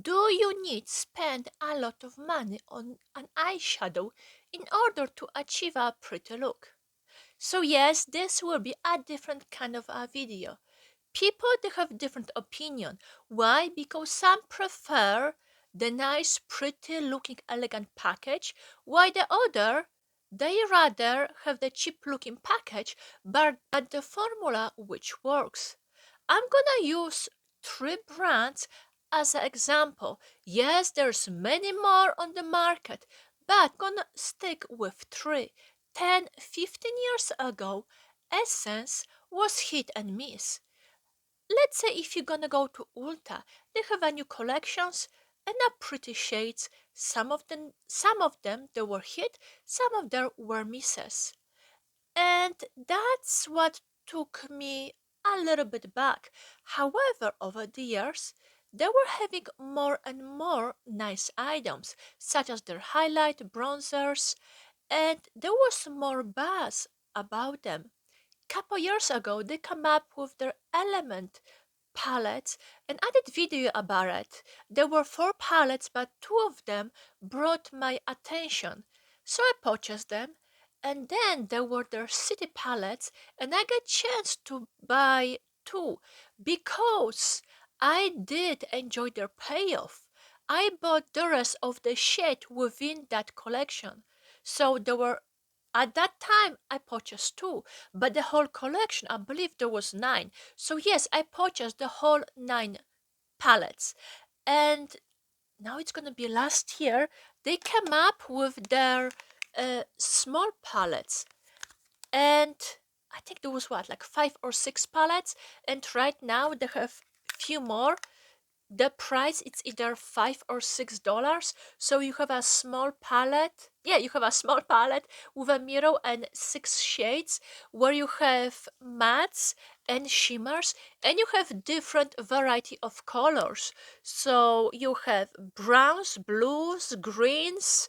Do you need spend a lot of money on an eyeshadow in order to achieve a pretty look? So yes, this will be a different kind of a video. People they have different opinion. Why? Because some prefer the nice, pretty looking, elegant package, while the other they rather have the cheap looking package, but the formula which works. I'm gonna use three brands as an example. Yes, there's many more on the market, but I'm gonna stick with three. 10, 15 years ago, Essence was hit and miss. Let's say if you're gonna go to Ulta, they have a new collections and a pretty shades. Some of them they were hit, some of them were misses. And that's what took me a little bit back. However, over the years, they were having more and more nice items, such as their highlight bronzers, and there was more buzz about them. Couple years ago, they come up with their Element palettes and I did video about it. There were four palettes, but two of them brought my attention. So I purchased them. And then there were their city palettes, and I got chance to buy two because I did enjoy their payoff. I bought the rest of the shade within that collection. So there were at that time I purchased two, but the whole collection, I believe there was nine. So yes, I purchased the whole nine palettes. And now it's gonna be last year. They came up with their small palettes, and I think there was what like five or six palettes, and right now they have few more. The price it's either $5 or $6, so you have a small palette. Yeah, you have a small palette with a mirror and six shades where you have mattes and shimmers, and you have different variety of colors. So you have browns, blues, greens.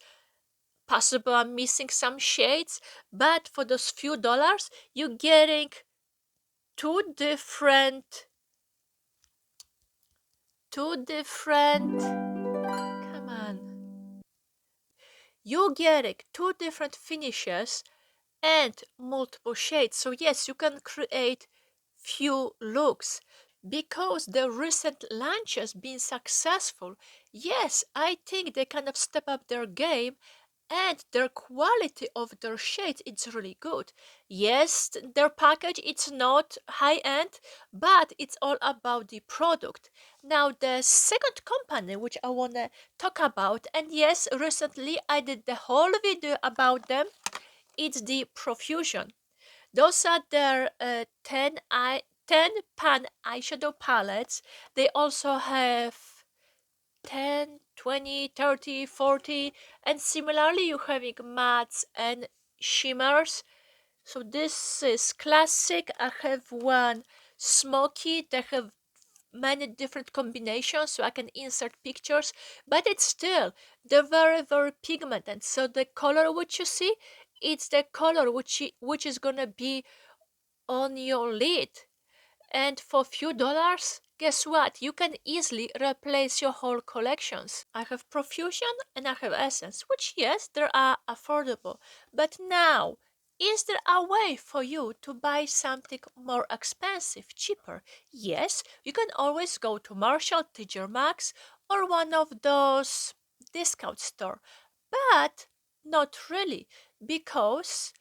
Possible I'm missing some shades, but for those few dollars you're getting two different come on. You're getting two different finishes and multiple shades. So yes, you can create few looks because the recent launches been successful. Yes, I think they kind of step up their game and their quality of their shades it's really good. Yes, their package it's not high end, but it's all about the product. Now the second company which I want to talk about, and yes, recently I did the whole video about them, it's the Profusion. Those are their 10 pan eyeshadow palettes. They also have 10, 20, 30, 40, and similarly you're having mattes and shimmers. So this is classic. I have one smoky. They have many different combinations so I can insert pictures, but it's still they're very pigmented. So the color which you see, it's the color which is gonna be on your lid. And for few dollars, guess what? You can easily replace your whole collections. I have Profusion and I have Essence, which yes, they are affordable. But now, is there a way for you to buy something more expensive, cheaper? Yes, you can always go to Marshall, TJ Maxx, or one of those discount store. But not really, because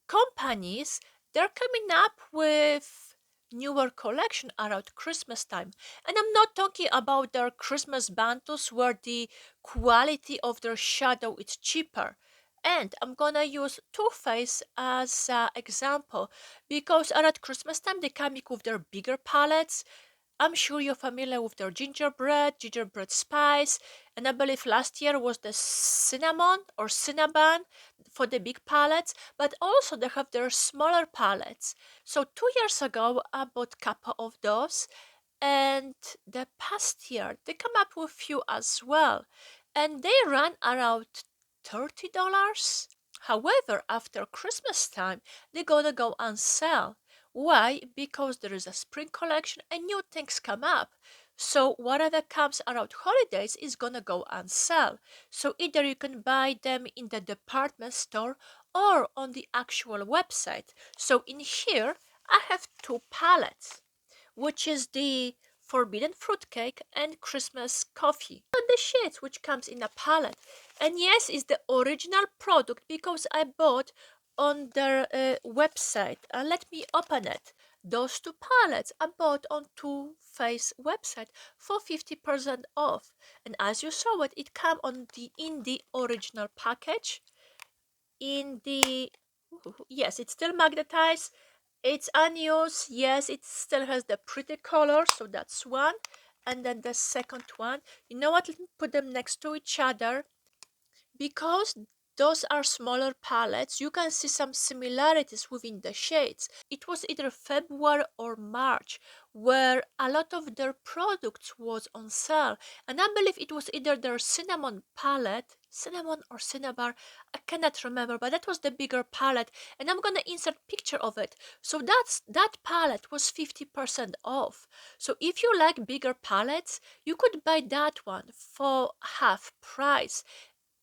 companies they're coming up with newer collection around Christmas time. And I'm not talking about their Christmas bundles where the quality of their shadow is cheaper. And I'm gonna use Too Faced as an example because around Christmas time they come with their bigger palettes. I'm sure you're familiar with their gingerbread spice, and I believe last year was the cinnamon or cinnamon for the big palettes, but also they have their smaller palettes. So 2 years ago, I bought couple of those, and the past year they come up with few as well, and they run around $30. However, after Christmas time, they're gonna go on sale. Why? Because there is a spring collection and new things come up. So whatever comes around holidays is gonna go on sale. So either you can buy them in the department store or on the actual website. So in here, I have two palettes, which is the Forbidden Fruitcake and Christmas Coffee. So the shades which comes in a palette. And yes, it's the original product because I bought on their website. Let me open it. Those two palettes I bought on Too Faced website for 50% off. And as you saw it came on in the original package. In the yes, it's still magnetized. It's unused. Yes, it still has the pretty color. So that's one. And then the second one. You know what? Let me put them next to each other. Because those are smaller palettes, you can see some similarities within the shades. It was either February or March where a lot of their products was on sale, and I believe it was either their cinnamon palette, cinnamon or cinnabar, I cannot remember, but that was the bigger palette, and I'm gonna insert picture of it. So that palette was 50% off. So if you like bigger palettes, you could buy that one for half price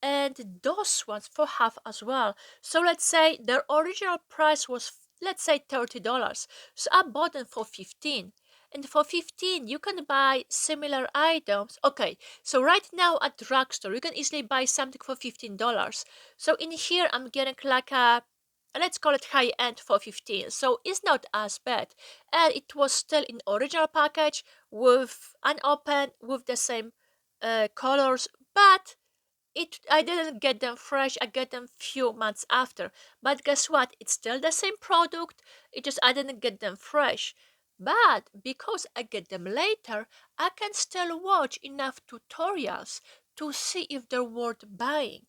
and those ones for half as well. So let's say their original price was, let's say, $30. So I bought them for 15. And for 15, you can buy similar items. Okay, so right now at Drugstore, you can easily buy something for $15. So in here, I'm getting like a, let's call it high end for 15. So it's not as bad. And it was still in original package with unopened, with the same colors, but I didn't get them fresh. I get them few months after. But guess what? It's still the same product. It just I didn't get them fresh. But because I get them later, I can still watch enough tutorials to see if they're worth buying.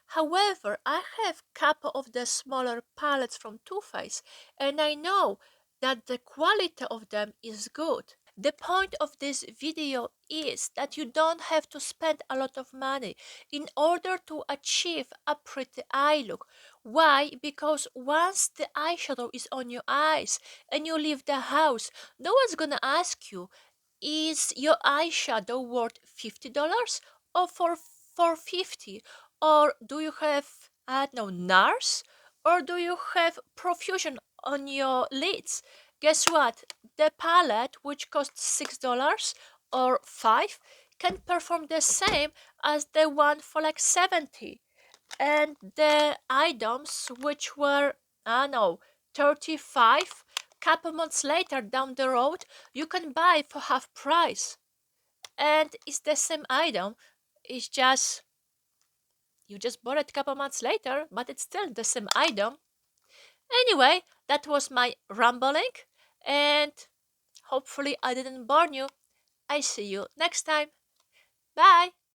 However, I have couple of the smaller palettes from Too Faced, and I know that the quality of them is good. The point of this video is that you don't have to spend a lot of money in order to achieve a pretty eye look. Why? Because once the eyeshadow is on your eyes and you leave the house, no one's gonna ask you, is your eyeshadow worth $50 or for 50? Or do you have, I don't know, NARS? Or do you have Profusion on your lids? Guess what? The palette, which costs $6 or 5, can perform the same as the one for like 70. And the items which were, I don't know, 35, couple months later down the road, you can buy for half price. And it's the same item. It's just you just bought it a couple months later, but it's still the same item. Anyway, that was my rambling, and hopefully I didn't bore you. I see you next time. Bye!